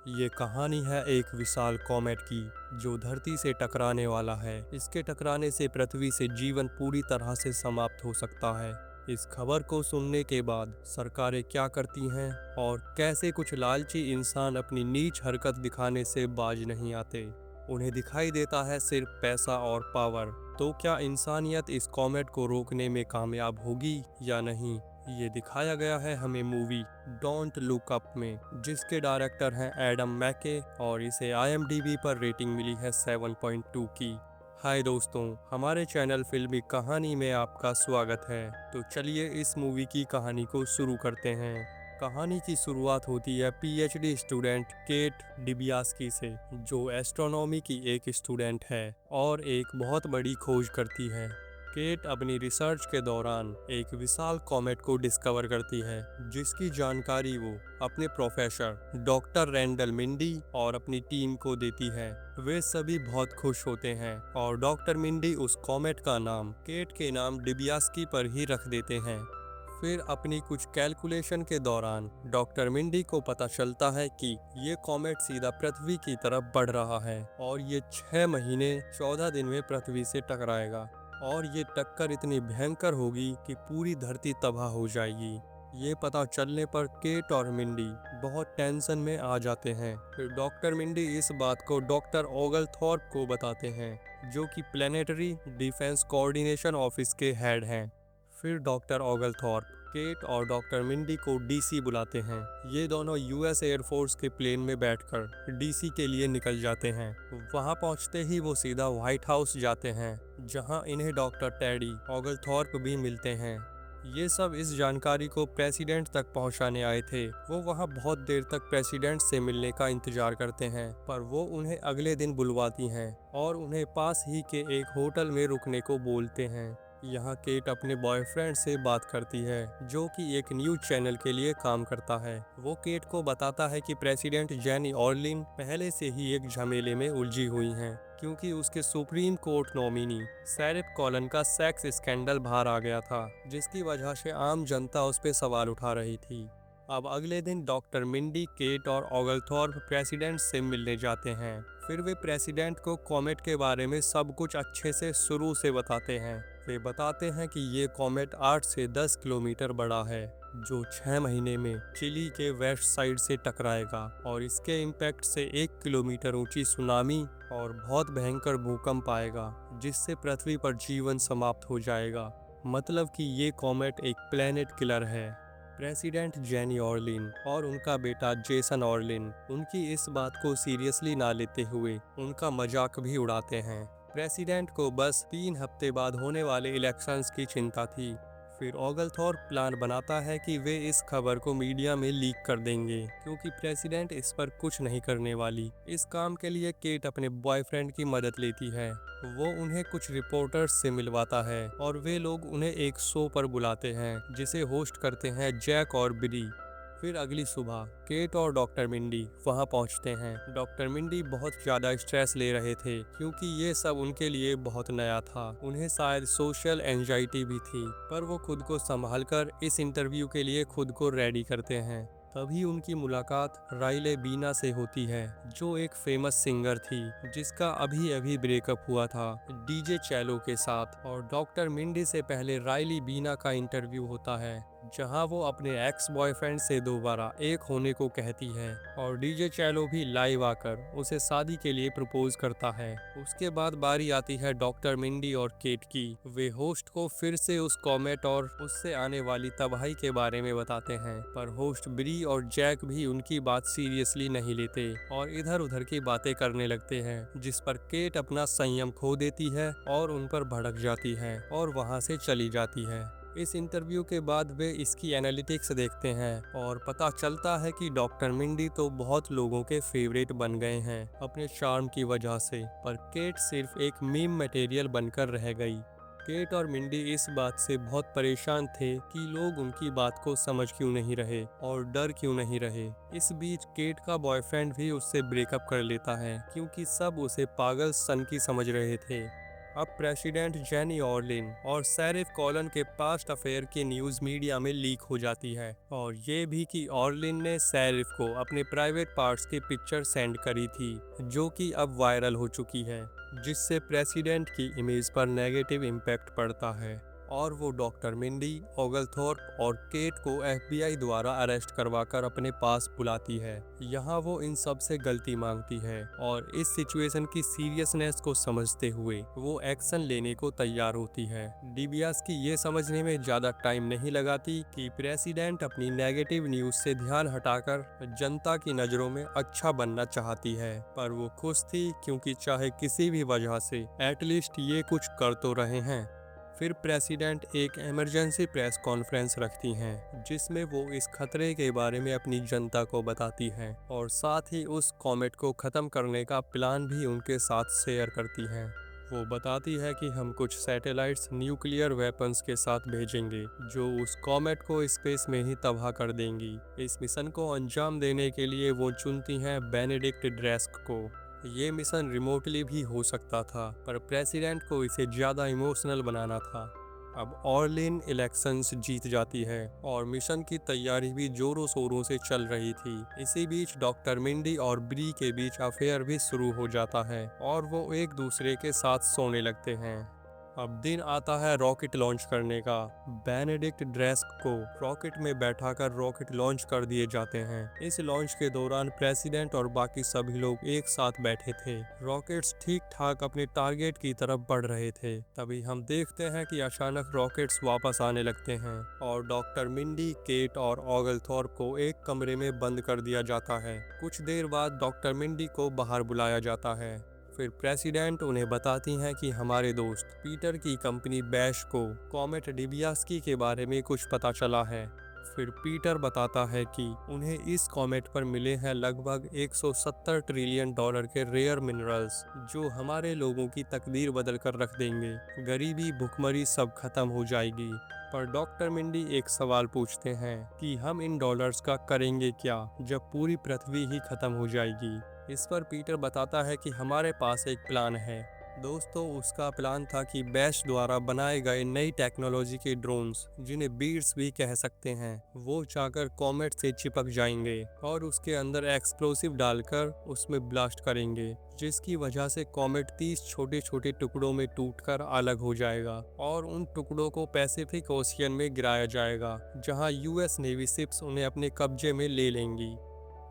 ये कहानी है एक विशाल कॉमेट की जो धरती से टकराने वाला है। इसके टकराने से पृथ्वी से जीवन पूरी तरह से समाप्त हो सकता है। इस खबर को सुनने के बाद सरकारें क्या करती हैं और कैसे कुछ लालची इंसान अपनी नीच हरकत दिखाने से बाज नहीं आते। उन्हें दिखाई देता है सिर्फ पैसा और पावर। तो क्या इंसानियत इस कॉमेट को रोकने में कामयाब होगी या नहीं, ये दिखाया गया है हमें मूवी डोंट लुक अप में, जिसके डायरेक्टर हैं एडम मैके और इसे IMDb पर रेटिंग मिली है 7.2 की। हाय दोस्तों, हमारे चैनल फिल्मी कहानी में आपका स्वागत है। तो चलिए इस मूवी की कहानी को शुरू करते हैं। कहानी की शुरुआत होती है PhD स्टूडेंट केट डिबियास्की से, जो एस्ट्रोनॉमी की एक स्टूडेंट है और एक बहुत बड़ी खोज करती है। केट अपनी रिसर्च के दौरान एक विशाल कॉमेट को डिस्कवर करती है, जिसकी जानकारी वो अपने प्रोफेसर डॉक्टर रैंडल मिंडी और अपनी टीम को देती है। वे सभी बहुत खुश होते हैं और डॉक्टर मिंडी उस कॉमेट का नाम केट के नाम डिबियास्की पर ही रख देते हैं। फिर अपनी कुछ कैलकुलेशन के दौरान डॉक्टर मिंडी को पता चलता है कि ये कॉमेट सीधा पृथ्वी की तरफ बढ़ रहा है और ये 6 महीने 14 दिन में पृथ्वी से टकराएगा और ये टक्कर इतनी भयंकर होगी कि पूरी धरती तबाह हो जाएगी। ये पता चलने पर केट और मिंडी बहुत टेंशन में आ जाते हैं। फिर डॉक्टर मिंडी इस बात को डॉक्टर ओगलथॉर्प को बताते हैं, जो कि प्लेनेटरी डिफेंस कोऑर्डिनेशन ऑफिस के हेड हैं। फिर डॉक्टर ओगलथॉर्प केट और डॉक्टर मिंडी को DC बुलाते हैं। ये दोनों US एयरफोर्स के प्लेन में बैठकर DC के लिए निकल जाते हैं। वहां पहुंचते ही वो सीधा व्हाइट हाउस जाते हैं, जहां इन्हें डॉक्टर टेडी ओगलथॉर्प भी मिलते हैं। ये सब इस जानकारी को प्रेसिडेंट तक पहुंचाने आए थे। वो वहां बहुत देर तक प्रेसिडेंट से मिलने का इंतजार करते हैं, पर वो उन्हें अगले दिन बुलवाती हैं और उन्हें पास ही के एक होटल में रुकने को बोलते हैं। यहाँ केट अपने बॉयफ्रेंड से बात करती है, जो कि एक न्यूज चैनल के लिए काम करता है। वो केट को बताता है कि प्रेसिडेंट जेनी ऑर्लिन पहले से ही एक झमेले में उलझी हुई हैं, क्योंकि उसके supreme court nominee sheriff colon का सेक्स स्कैंडल बाहर आ गया था, जिसकी वजह से आम जनता उस पर सवाल उठा रही थी। अब अगले दिन डॉक्टर मिंडी, केट और ओगलथॉर्प प्रेसिडेंट से मिलने जाते हैं। फिर वे प्रेसिडेंट को कॉमेट के बारे में सब कुछ अच्छे से शुरू से बताते हैं। वे बताते हैं कि ये कॉमेट 8 से 10 किलोमीटर बड़ा है, जो 6 महीने में चिली के वेस्ट साइड से टकराएगा और इसके इम्पैक्ट से 1 किलोमीटर ऊंची सुनामी और बहुत भयंकर भूकंप आएगा, जिससे पृथ्वी पर जीवन समाप्त हो जाएगा। मतलब कि ये कॉमेट एक प्लेनेट किलर है। प्रेसिडेंट जेनी ऑर्लिन और उनका बेटा जेसन ऑर्लिन उनकी इस बात को सीरियसली ना लेते हुए उनका मजाक भी उड़ाते हैं। प्रेसिडेंट को बस 3 हफ्ते बाद होने वाले इलेक्शंस की चिंता थी। फिर ओगलथॉर्प प्लान बनाता है कि वे इस खबर को मीडिया में लीक कर देंगे, क्योंकि प्रेसिडेंट इस पर कुछ नहीं करने वाली। इस काम के लिए केट अपने बॉयफ्रेंड की मदद लेती है। वो उन्हें कुछ रिपोर्टर्स से मिलवाता है और वे लोग उन्हें एक शो पर बुलाते हैं, जिसे होस्ट करते हैं जैक और बिली। फिर अगली सुबह केट और डॉक्टर मिंडी वहां पहुंचते हैं। डॉक्टर मिंडी बहुत ज़्यादा स्ट्रेस ले रहे थे, क्योंकि ये सब उनके लिए बहुत नया था। उन्हें शायद सोशल एंजाइटी भी थी, पर वो खुद को संभाल कर इस इंटरव्यू के लिए खुद को रेडी करते हैं। तभी उनकी मुलाकात राइले बीना से होती है, जो एक फेमस सिंगर थी, जिसका अभी अभी ब्रेकअप हुआ था DJ चैलो के साथ। और डॉक्टर मिंडी से पहले राइली बीना का इंटरव्यू होता है, जहां वो अपने एक्स बॉयफ्रेंड से दोबारा एक होने को कहती है और DJ चैलो भी लाइव आकर उसे शादी के लिए प्रपोज करता है। उसके बाद बारी आती है डॉक्टर मिंडी और केट की। वे होस्ट को फिर से उस कॉमेट और उससे आने वाली तबाही के बारे में बताते हैं, पर होस्ट ब्री और जैक भी उनकी बात सीरियसली नहीं लेते और इधर उधर की बातें करने लगते हैं, जिस पर केट अपना संयम खो देती है और उन पर भड़क जाती है और वहां से चली जाती है। इस इंटरव्यू के बाद वे इसकी एनालिटिक्स देखते हैं और पता चलता है कि डॉक्टर मिंडी तो बहुत लोगों के फेवरेट बन गए हैं अपने चार्म की वजह से, पर केट सिर्फ एक मीम मटेरियल बनकर रह गई। केट और मिंडी इस बात से बहुत परेशान थे कि लोग उनकी बात को समझ क्यों नहीं रहे और डर क्यों नहीं रहे। इस बीच केट का बॉयफ्रेंड भी उससे ब्रेकअप कर लेता है, क्योंकि सब उसे पागल सन की समझ रहे थे। अब प्रेसिडेंट जेनी ऑर्लिन और शेरिफ कॉलन के पास्ट अफेयर की न्यूज मीडिया में लीक हो जाती है, और ये भी कि ऑर्लिन ने शेरिफ को अपने प्राइवेट पार्ट्स की पिक्चर सेंड करी थी, जो कि अब वायरल हो चुकी है, जिससे प्रेसिडेंट की इमेज पर नेगेटिव इम्पैक्ट पड़ता है और वो डॉक्टर मिंडी, ओगलथॉर्प और केट को FBI द्वारा अरेस्ट करवाकर अपने पास बुलाती है। यहाँ वो इन सब से गलती मांगती है और इस सिचुएशन की सीरियसनेस को समझते हुए वो एक्शन लेने को तैयार होती है। डिबियास्की ये समझने में ज़्यादा टाइम नहीं लगाती कि प्रेसिडेंट अपनी नेगेटिव न्यूज़ से ध्यान हटाकर जनता की नज़रों में अच्छा बनना चाहती है, पर वो खुश थी क्योंकि चाहे किसी भी वजह से एटलीस्ट ये कुछ कर तो रहे हैं। फिर प्रेसिडेंट एक इमरजेंसी प्रेस कॉन्फ्रेंस रखती हैं, जिसमें वो इस खतरे के बारे में अपनी जनता को बताती हैं और साथ ही उस कॉमेट को ख़त्म करने का प्लान भी उनके साथ शेयर करती हैं। वो बताती है कि हम कुछ सैटेलाइट्स न्यूक्लियर वेपन्स के साथ भेजेंगे जो उस कॉमेट को स्पेस में ही तबाह कर देंगी। इस मिशन को अंजाम देने के लिए वो चुनती हैं बेनेडिक्ट ड्रेस्क को। ये मिशन रिमोटली भी हो सकता था, पर प्रेसिडेंट को इसे ज़्यादा इमोशनल बनाना था। अब ऑर्लिन इलेक्शंस जीत जाती है और मिशन की तैयारी भी जोरों शोरों से चल रही थी। इसी बीच डॉक्टर मिंडी और ब्री के बीच अफेयर भी शुरू हो जाता है और वो एक दूसरे के साथ सोने लगते हैं। अब दिन आता है रॉकेट लॉन्च करने का। बेनेडिक्ट ड्रेस्क को रॉकेट में बैठाकर रॉकेट लॉन्च कर दिए जाते हैं। इस लॉन्च के दौरान प्रेसिडेंट और बाकी सभी लोग एक साथ बैठे थे। रॉकेट्स ठीक ठाक अपने टारगेट की तरफ बढ़ रहे थे। तभी हम देखते हैं कि अचानक रॉकेट्स वापस आने लगते हैं और डॉक्टर मिंडी, केट और ओगलथॉर्प को एक कमरे में बंद कर दिया जाता है। कुछ देर बाद डॉक्टर मिंडी को बाहर बुलाया जाता है। फिर प्रेसिडेंट उन्हें बताती हैं कि हमारे दोस्त पीटर की कंपनी बैश को कॉमेट डिबियास्की के बारे में कुछ पता चला है। फिर पीटर बताता है कि उन्हें इस कॉमेट पर मिले हैं लगभग 170 ट्रिलियन डॉलर के रेयर मिनरल्स, जो हमारे लोगों की तकदीर बदल कर रख देंगे। गरीबी, भुखमरी सब खत्म हो जाएगी। पर डॉक्टर मिंडी एक सवाल पूछते हैं कि हम इन डॉलर्स का करेंगे क्या जब पूरी पृथ्वी ही खत्म हो जाएगी। इस पर पीटर बताता है कि हमारे पास एक प्लान है। दोस्तों, उसका प्लान था कि बैश द्वारा बनाए गए नई टेक्नोलॉजी के ड्रोन्स, जिन्हें बीड्स भी कह सकते हैं, वो जाकर कॉमेट से चिपक जाएंगे और उसके अंदर एक्सप्लोसिव डालकर उसमें ब्लास्ट करेंगे, जिसकी वजह से कॉमेट 30 छोटे छोटे टुकड़ों में टूटकर अलग हो जाएगा और उन टुकड़ों को पैसिफिक ओशियन में गिराया जाएगा, जहां US नेवी शिप्स उन्हें अपने कब्जे में ले लेंगी।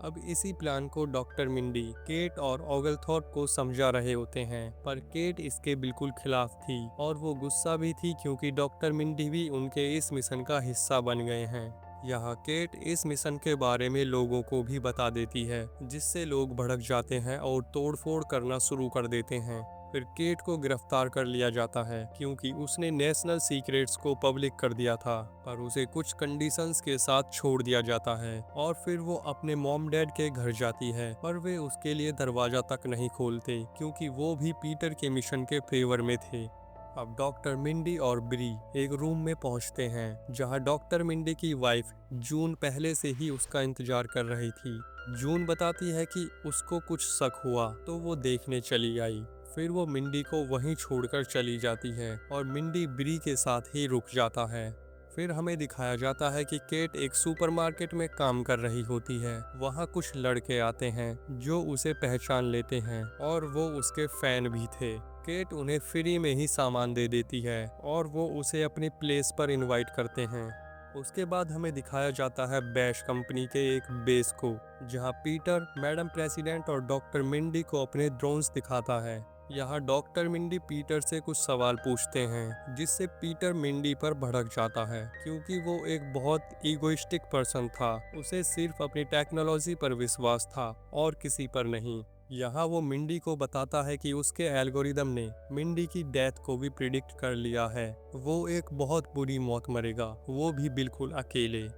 अब इसी प्लान को डॉक्टर मिंडी, केट और ओगलथॉर्प को समझा रहे होते हैं, पर केट इसके बिल्कुल खिलाफ थी और वो गुस्सा भी थी क्योंकि डॉक्टर मिंडी भी उनके इस मिशन का हिस्सा बन गए हैं। यहाँ केट इस मिशन के बारे में लोगों को भी बता देती है, जिससे लोग भड़क जाते हैं और तोड़फोड़ करना शुरू कर देते हैं। फिर केट को गिरफ्तार कर लिया जाता है क्योंकि उसने नेशनल सीक्रेट्स को पब्लिक कर दिया था, पर उसे कुछ कंडीशंस के साथ छोड़ दिया जाता है और फिर वो अपने मॉम डैड के घर जाती है, पर वे उसके लिए दरवाजा तक नहीं खोलते क्योंकि वो भी पीटर के मिशन के फेवर में थे। अब डॉक्टर मिंडी और ब्री एक रूम में पहुंचते हैं जहां डॉक्टर मिंडी की वाइफ जून पहले से ही उसका इंतजार कर रही थी। जून बताती है कि उसको कुछ शक हुआ तो वो देखने चली आई। फिर वो मिंडी को वहीं छोड़कर चली जाती है और मिंडी ब्री के साथ ही रुक जाता है। फिर हमें दिखाया जाता है कि केट एक सुपरमार्केट में काम कर रही होती है। वहाँ कुछ लड़के आते हैं जो उसे पहचान लेते हैं और वो उसके फैन भी थे। केट उन्हें फ्री में ही सामान दे देती है और वो उसे अपनी प्लेस पर इनवाइट करते हैं। उसके बाद हमें दिखाया जाता है बैश कंपनी के एक बेस को, जहां पीटर मैडम प्रेसिडेंट और डॉक्टर मिंडी को अपने ड्रोन्स दिखाता है। यहाँ डॉक्टर मिंडी पीटर से कुछ सवाल पूछते हैं, जिससे पीटर मिंडी पर भड़क जाता है क्योंकि वो एक बहुत ईगोइस्टिक पर्सन था। उसे सिर्फ अपनी टेक्नोलॉजी पर विश्वास था और किसी पर नहीं। यहाँ वो मिंडी को बताता है कि उसके एल्गोरिदम ने मिंडी की डेथ को भी प्रिडिक्ट कर लिया है। वो एक बहुत बुरी मौत मरेगा, वो भी बिल्कुल अकेले।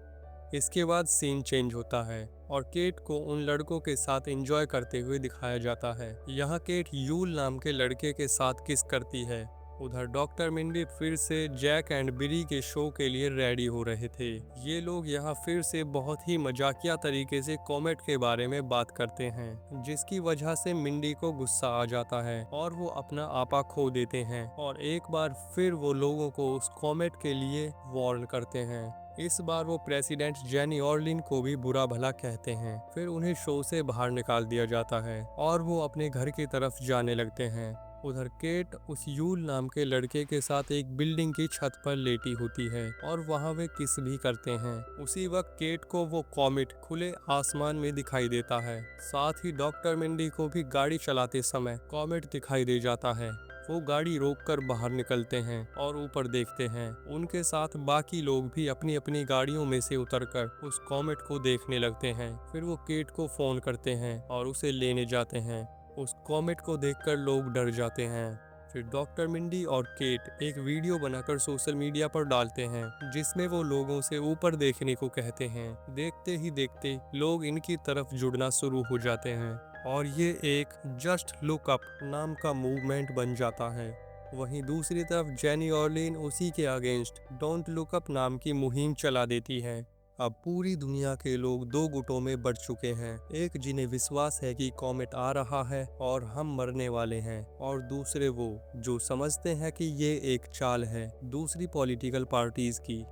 इसके बाद सीन चेंज होता है और केट को उन लड़कों के साथ एंजॉय करते हुए दिखाया जाता है। यहाँ केट यूल नाम के लड़के के साथ किस करती है। उधर डॉक्टर मिंडी फिर से जैक एंड बिरी के शो के लिए रेडी हो रहे थे। ये लोग यहाँ फिर से बहुत ही मजाकिया तरीके से कॉमेट के बारे में बात करते हैं, जिसकी वजह से मिंडी को गुस्सा आ जाता है और वो अपना आपा खो देते हैं और एक बार फिर वो लोगों को उस कॉमेट के लिए वार्न करते हैं। इस बार वो प्रेसिडेंट जेनी ऑर्लिन को भी बुरा भला कहते हैं। फिर उन्हें शो से बाहर निकाल दिया जाता है और वो अपने घर की तरफ जाने लगते हैं। उधर केट उस यूल नाम के लड़के के साथ एक बिल्डिंग की छत पर लेटी होती है और वहाँ वे किस भी करते हैं। उसी वक्त केट को वो कॉमेट खुले आसमान में दिखाई देता है। साथ ही डॉक्टर मिंडी को भी गाड़ी चलाते समय कॉमेट दिखाई दे जाता है। वो गाड़ी रोककर बाहर निकलते हैं और ऊपर देखते हैं। उनके साथ बाकी लोग भी अपनी अपनी गाड़ियों में से उतरकर उस कॉमेट को देखने लगते हैं। फिर वो केट को फोन करते हैं और उसे लेने जाते हैं। उस कॉमेट को देखकर लोग डर जाते हैं। फिर डॉक्टर मिंडी और केट एक वीडियो बनाकर सोशल मीडिया पर डालते हैं, जिसमें वो लोगों से ऊपर देखने को कहते हैं। देखते ही देखते लोग इनकी तरफ जुड़ना शुरू हो जाते हैं और ये एक जस्ट लुक अप नाम का मूवमेंट बन जाता है। वहीं दूसरी तरफ जेनी ऑर्लिन उसी के अगेंस्ट डोंट लुक अप नाम की मुहिम चला देती है। अब पूरी दुनिया के लोग दो गुटों में बढ़ चुके हैं, एक जिन्हें विश्वास है कि कॉमेट आ रहा है और हम मरने वाले हैं, और दूसरे वो जो समझते हैं कि ये एक चाल है दूसरी पॉलिटिकल पार्टीज की।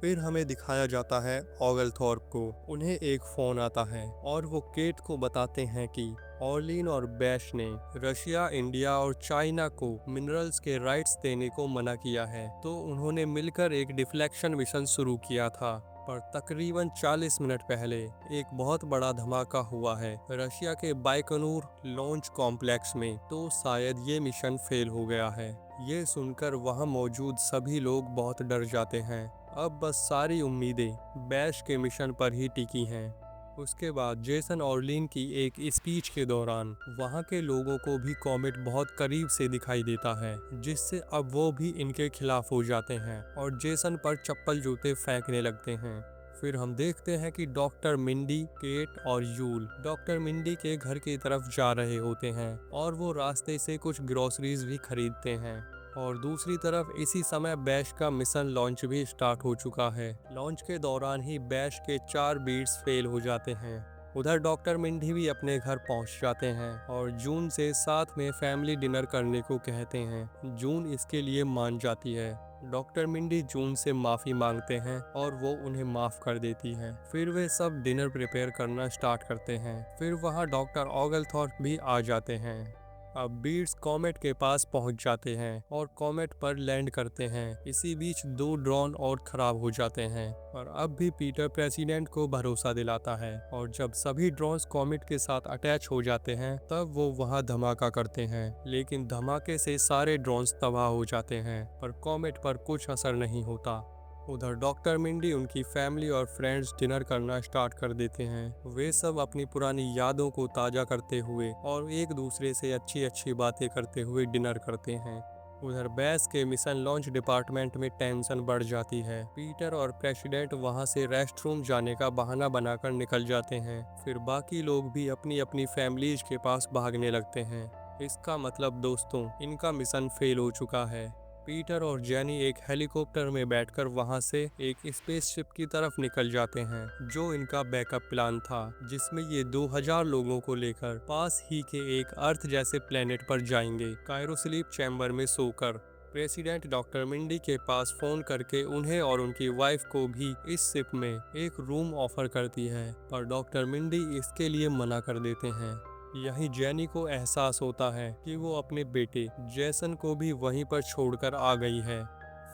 फिर हमें दिखाया जाता है ऑगलथॉर्प को। उन्हें एक फोन आता है और वो केट को बताते हैं कि ऑर्लिन और बैश ने रशिया, इंडिया और चाइना को मिनरल्स के राइट्स देने को मना किया है, तो उन्होंने मिलकर एक डिफ्लेक्शन मिशन शुरू किया था। पर तकरीबन 40 मिनट पहले एक बहुत बड़ा धमाका हुआ है रशिया के बाइकनूर लॉन्च कॉम्प्लेक्स में, तो शायद ये मिशन फेल हो गया है। ये सुनकर वहाँ मौजूद सभी लोग बहुत डर जाते हैं। अब बस सारी उम्मीदें बैश के मिशन पर ही टिकी हैं। उसके बाद जेसन ऑर्लिन की एक स्पीच के दौरान वहाँ के लोगों को भी कॉमेट बहुत करीब से दिखाई देता है, जिससे अब वो भी इनके खिलाफ हो जाते हैं और जेसन पर चप्पल जूते फेंकने लगते हैं। फिर हम देखते हैं कि डॉक्टर मिंडी, केट और यूल डॉक्टर मिंडी के घर की तरफ जा रहे होते हैं और वो रास्ते से कुछ ग्रोसरीज भी खरीदते हैं। और दूसरी तरफ इसी समय बैश का मिशन लॉन्च भी स्टार्ट हो चुका है। लॉन्च के दौरान ही बैश के 4 बीट्स फेल हो जाते हैं। उधर डॉक्टर मिंडी भी अपने घर पहुंच जाते हैं और जून से साथ में फैमिली डिनर करने को कहते हैं। जून इसके लिए मान जाती है। डॉक्टर मिंडी जून से माफ़ी मांगते हैं और वो उन्हें माफ़ कर देती है। फिर वे सब डिनर प्रिपेयर करना स्टार्ट करते हैं। फिर वहाँ डॉक्टर ऑगलथॉर्प भी आ जाते हैं। अब बीट्स कॉमेट के पास पहुंच जाते हैं और कॉमेट पर लैंड करते हैं। इसी बीच 2 ड्रोन और खराब हो जाते हैं, और अब भी पीटर प्रेसिडेंट को भरोसा दिलाता है। और जब सभी ड्रोन्स कॉमेट के साथ अटैच हो जाते हैं तब वो वहां धमाका करते हैं, लेकिन धमाके से सारे ड्रोन्स तबाह हो जाते हैं, पर कॉमेट पर कुछ असर नहीं होता। उधर डॉक्टर मिंडी उनकी फैमिली और फ्रेंड्स डिनर करना स्टार्ट कर देते हैं। वे सब अपनी पुरानी यादों को ताज़ा करते हुए और एक दूसरे से अच्छी अच्छी बातें करते हुए डिनर करते हैं। उधर बैश के मिशन लॉन्च डिपार्टमेंट में टेंशन बढ़ जाती है। पीटर और प्रेसिडेंट वहां से रेस्ट रूम जाने का बहाना बनाकर निकल जाते हैं। फिर बाकी लोग भी अपनी अपनी फैमिलीज के पास भागने लगते हैं। इसका मतलब दोस्तों, इनका मिशन फेल हो चुका है। पीटर और जेनी एक हेलीकॉप्टर में बैठकर वहां से एक स्पेसशिप की तरफ निकल जाते हैं, जो इनका बैकअप प्लान था, जिसमें ये 2000 लोगों को लेकर पास ही के एक अर्थ जैसे प्लेनेट पर जाएंगे, क्रायोस्लीप चैम्बर में सोकर। प्रेसिडेंट डॉक्टर मिंडी के पास फोन करके उन्हें और उनकी वाइफ को भी इस शिप में एक रूम ऑफर करती है, पर डॉक्टर मिंडी इसके लिए मना कर देते हैं। यही जेनी को एहसास होता है कि वो अपने बेटे जेसन को भी वहीं पर छोड़कर आ गई है।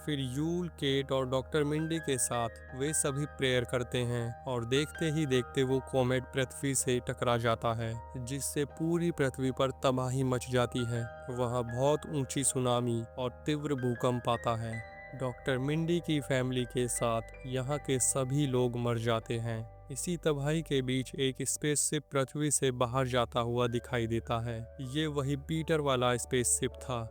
फिर यूल, केट और डॉक्टर मिंडी के साथ वे सभी प्रेयर करते हैं और देखते ही देखते वो कॉमेट पृथ्वी से टकरा जाता है, जिससे पूरी पृथ्वी पर तबाही मच जाती है। वहाँ बहुत ऊंची सुनामी और तीव्र भूकंप आता है। डॉक्टर मिंडी की फैमिली के साथ यहाँ के सभी लोग मर जाते हैं। इसी तबाही के बीच एक स्पेसशिप पृथ्वी से बाहर जाता हुआ दिखाई देता है। ये वही पीटर वाला स्पेसशिप था।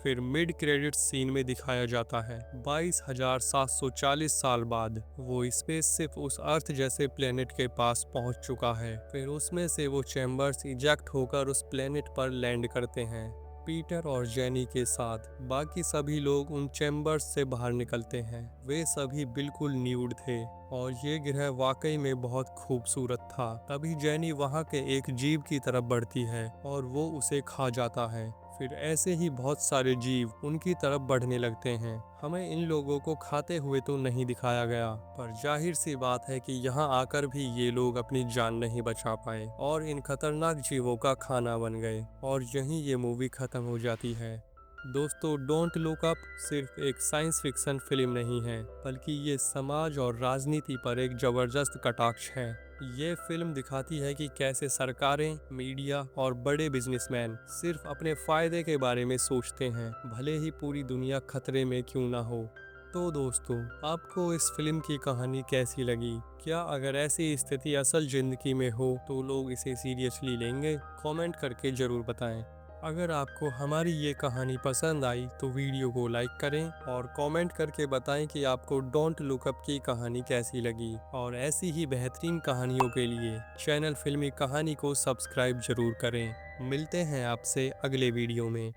फिर मिड क्रेडिट सीन में दिखाया जाता है 22,740 साल बाद वो स्पेसशिप उस अर्थ जैसे प्लेनेट के पास पहुंच चुका है। फिर उसमें से वो चैम्बर्स इजेक्ट होकर उस प्लेनेट पर लैंड करते हैं। पीटर और जेनी के साथ बाकी सभी लोग उन चैम्बर्स से बाहर निकलते हैं। वे सभी बिल्कुल न्यूड थे और ये ग्रह वाकई में बहुत खूबसूरत था। तभी जेनी वहाँ के एक जीव की तरफ बढ़ती है और वो उसे खा जाता है। फिर ऐसे ही बहुत सारे जीव उनकी तरफ बढ़ने लगते हैं। हमें इन लोगों को खाते हुए तो नहीं दिखाया गया, पर जाहिर सी बात है कि यहाँ आकर भी ये लोग अपनी जान नहीं बचा पाए और इन खतरनाक जीवों का खाना बन गए और यहीं ये मूवी खत्म हो जाती है। दोस्तों, डोंट लुक अप सिर्फ एक साइंस फिक्शन फिल्म नहीं है, बल्कि ये समाज और राजनीति पर एक जबरदस्त कटाक्ष है। ये फिल्म दिखाती है कि कैसे सरकारें, मीडिया और बड़े बिजनेसमैन सिर्फ अपने फायदे के बारे में सोचते हैं, भले ही पूरी दुनिया खतरे में क्यों ना हो। तो दोस्तों, आपको इस फिल्म की कहानी कैसी लगी? क्या अगर ऐसी स्थिति असल जिंदगी में हो तो लोग इसे सीरियसली लेंगे? कमेंट करके जरूर बताएं। अगर आपको हमारी ये कहानी पसंद आई तो वीडियो को लाइक करें और कमेंट करके बताएं कि आपको डोंट लुक अप की कहानी कैसी लगी। और ऐसी ही बेहतरीन कहानियों के लिए चैनल फिल्मी कहानी को सब्सक्राइब जरूर करें। मिलते हैं आपसे अगले वीडियो में।